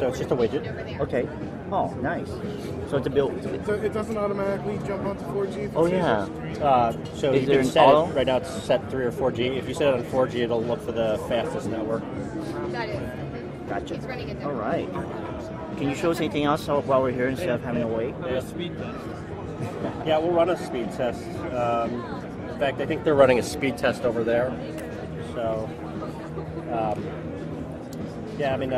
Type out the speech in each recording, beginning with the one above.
So it's just a widget. Okay. Oh, nice. So it's a build. So it doesn't automatically jump onto 4G? Oh, yeah. So Is you there can an set auto? it, right now it's set 3 or 4G. If you set it on 4G, it'll look for the fastest network. That is. Gotcha. He's running it there. All right. Can you show us anything else while we're here instead of having to wait? Yeah, we'll run a speed test. In fact, I think they're running a speed test over there. So, yeah, I mean,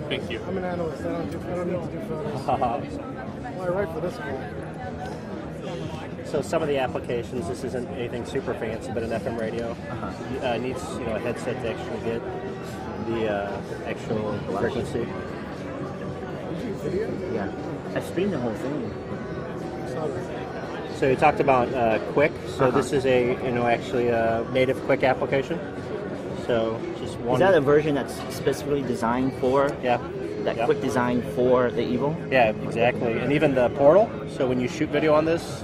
Thank you. I'm an analyst. I don't need to do photos. Well, I write for this one. so some of the applications, this isn't anything super fancy, but an FM radio needs a headset to actually get the actual frequency. Yeah. I streamed the whole thing. So you talked about Quick. So this is a actually a native Quick application. So just one. Is that a version that's specifically designed for? Yeah. That Quick design for the EVO? Yeah, exactly. And even the portal. So when you shoot video on this,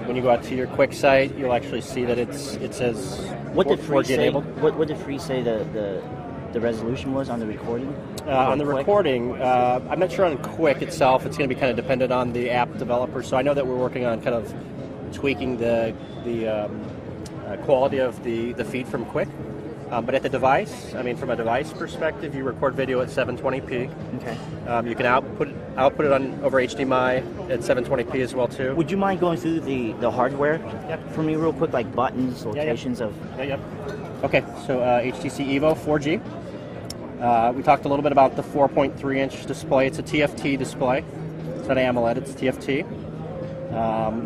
when you go out to your Quick site, you'll actually see that it says What did Free 4G say? enabled. What did Free say the resolution was on the recording? On the Quick? recording, I'm not sure on Quick itself. It's going to be kind of dependent on the app developer. So I know that we're working on kind of tweaking the quality of the feed from Quick. But at the device, I mean, from a device perspective, you record video at 720p. Okay. You can output it on over HDMI at 720p as well too. Would you mind going through the hardware for me real quick, like buttons, locations of... Yeah. Okay, so HTC EVO 4G. We talked a little bit about the 4.3-inch display. It's a TFT display. It's not AMOLED, it's TFT.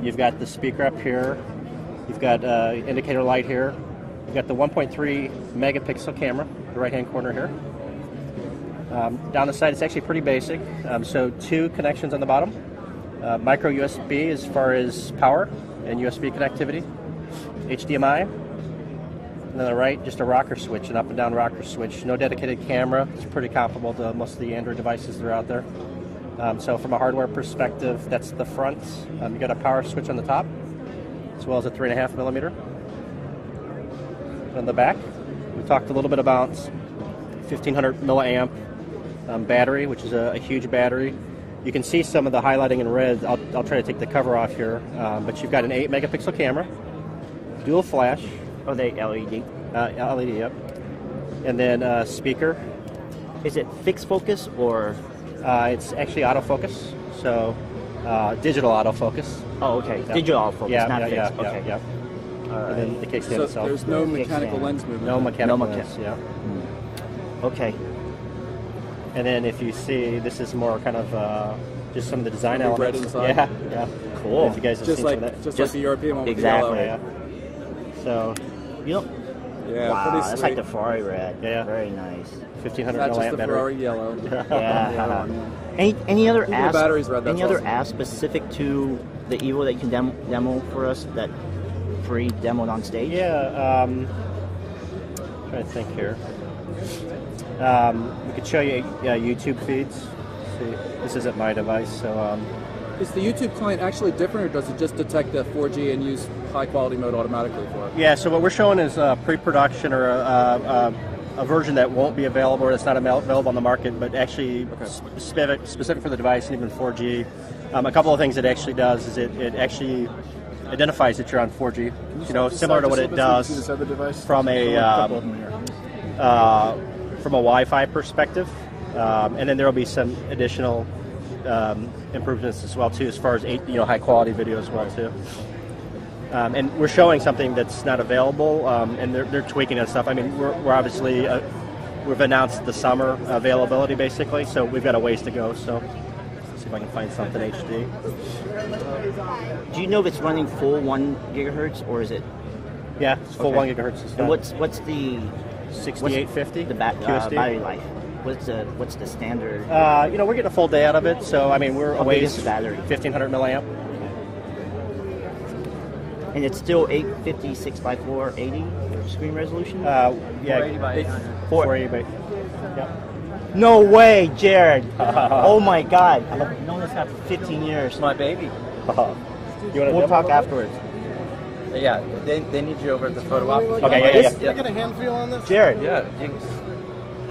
You've got the speaker up here. You've got indicator light here. You've got the 1.3 megapixel camera, the right-hand corner here. Down the side, it's actually pretty basic. So 2 connections on the bottom. Micro USB as far as power and USB connectivity. HDMI. And on the right, just a rocker switch, an up and down rocker switch. No dedicated camera. It's pretty comparable to most of the Android devices that are out there. So from a hardware perspective, that's the front. You got a power switch on the top, as well as a 3.5 millimeter. On the back, we talked a little bit about 1500 milliamp battery, which is a huge battery. You can see some of the highlighting in red. I'll try to take the cover off here, but you've got an 8 megapixel camera, dual flash. Oh, they LED. LED, yep. And then speaker. Is it fixed focus or? It's actually autofocus, so digital autofocus. Oh, okay. Yeah. Digital autofocus, not fixed. Okay. Yeah. And then the kickstand So itself. there's no mechanical lens movement. No mechanical lens, yeah. Okay. And then if you see, this is more kind of just some of the design Red elements. inside. Yeah. Cool. If you guys have Just seen like some of that. like the European one. Exactly. With the Yeah. So, Yeah, wow, pretty that's sweet. like the Ferrari red. Yeah. Very nice. 1500 Not just milliamp the battery. Ferrari yellow. Yeah. Any other Even the battery's red, that's any other awesome. apps specific to the EVO that you can demo for us that Free demoed on stage? Yeah. Trying to think here. We could show you YouTube feeds. See, this isn't my device, so. Is the YouTube client actually different, or does it just detect the 4G and use high quality mode automatically for it? Yeah, so what we're showing is pre-production or a version that won't be available or that's not available on the market, but actually specific for the device and even 4G. A couple of things it actually does is it actually identifies that you're on 4G. Similar to what it does from a Wi-Fi perspective, and then there will be some additional improvements as well too, as far as high quality video as well too. And we're showing something that's not available, and they're tweaking and stuff. I mean, we're obviously we've announced the summer availability basically, so we've got a ways to go. So let's see if I can find something HD. Do you know if it's running full 1 gigahertz or is it? Yeah, it's full 1 gigahertz. And what's the 6850? The QSD? battery life. What's the standard? We're getting a full day out of it, so I mean we're How away big is the battery? 1500 milliamp. And it's still 850 6x480 screen resolution? Yeah, 480 by 800. 480 by. Yep. No way, Jared! Oh my God! I've known this guy for 15 years. My baby. You want to We'll talk afterwards. Yeah, they need you over at the photo op. Okay, yeah. Can I get a hand feel on this? Jared, Yeah.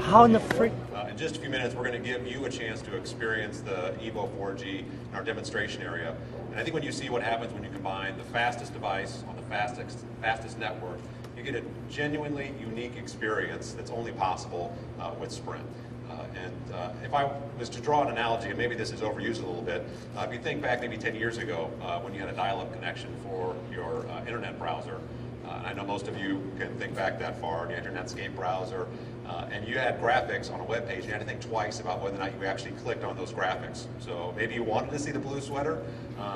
how in the freak? In just a few minutes, we're going to give you a chance to experience the EVO 4G in our demonstration area. And I think when you see what happens when you combine the fastest device on the fastest network, you get a genuinely unique experience that's only possible with Sprint. If I was to draw an analogy, and maybe this is overused a little bit, if you think back maybe 10 years ago when you had a dial-up connection for your internet browser, and I know most of you can think back that far, you had your Netscape browser, and you had graphics on a web page, you had to think twice about whether or not you actually clicked on those graphics. So maybe you wanted to see the blue sweater,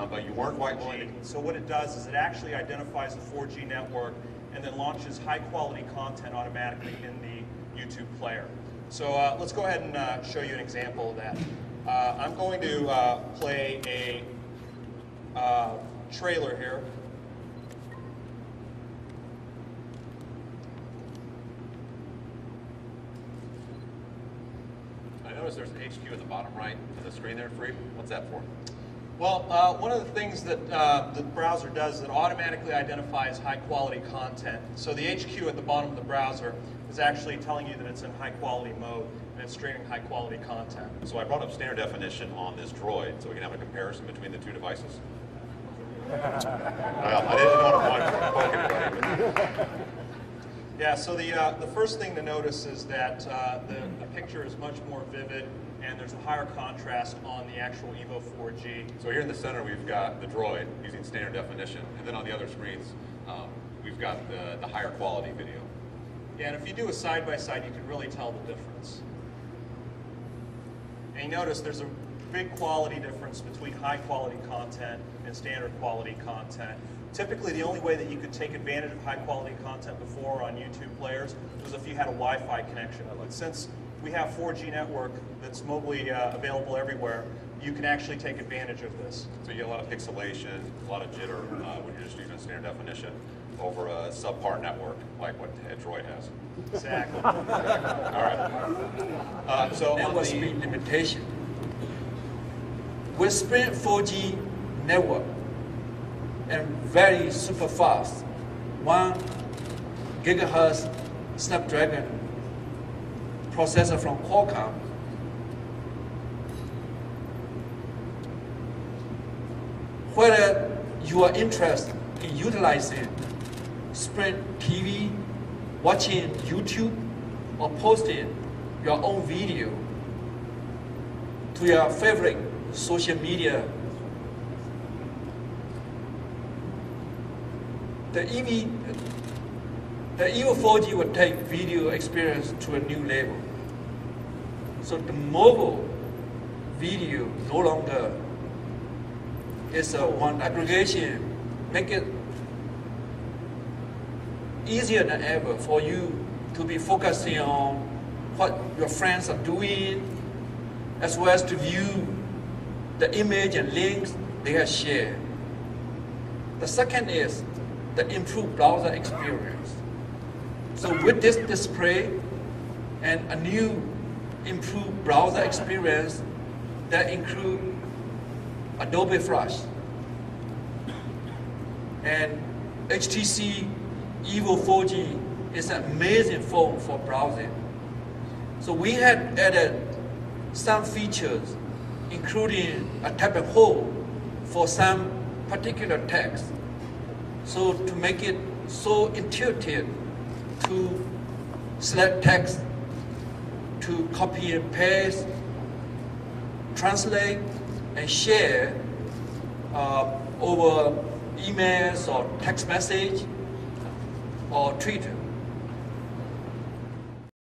but you weren't quite going to. So what it does is it actually identifies the 4G network and then launches high quality content automatically in the YouTube player. So let's go ahead and show you an example of that. I'm going to play a trailer here. I notice there's an HQ at the bottom right of the screen there, Free. What's that for? Well, one of the things that the browser does is it automatically identifies high quality content. So the HQ at the bottom of the browser is actually telling you that it's in high quality mode and it's streaming high quality content. So I brought up standard definition on this Droid so we can have a comparison between the two devices. I didn't want to poke anybody. Yeah, so the first thing to notice is that the picture is much more vivid and there's a higher contrast on the actual EVO 4G. So here in the center we've got the Droid using standard definition, and then on the other screens we've got the higher quality video. Yeah, and if you do a side-by-side, you can really tell the difference. And you notice there's a big quality difference between high-quality content and standard quality content. Typically, the only way that you could take advantage of high-quality content before on YouTube players was if you had a Wi-Fi connection. But since we have 4G network that's mobily available everywhere, you can actually take advantage of this. So you get a lot of pixelation, a lot of jitter when you're just using standard definition over a subpar network like what Droid has. Exactly. All right. So network speed limitation. With Sprint 4G network and very super fast, 1 gigahertz Snapdragon processor from Qualcomm, whether you are interested in utilizing Sprint TV, watching YouTube, or posting your own video to your favorite social media, the EVO 4G will take video experience to a new level. So the mobile video no longer is one aggregation, make it easier than ever for you to be focusing on what your friends are doing, as well as to view the image and links they have shared. The second is the improved browser experience. So with this display and a new improved browser experience that include Adobe Flash and HTC EVO 4G is an amazing phone for browsing. So we had added some features, including a tap and hold for some particular text. So to make it so intuitive to select text, to copy and paste, translate, and share over emails or text message or Twitter.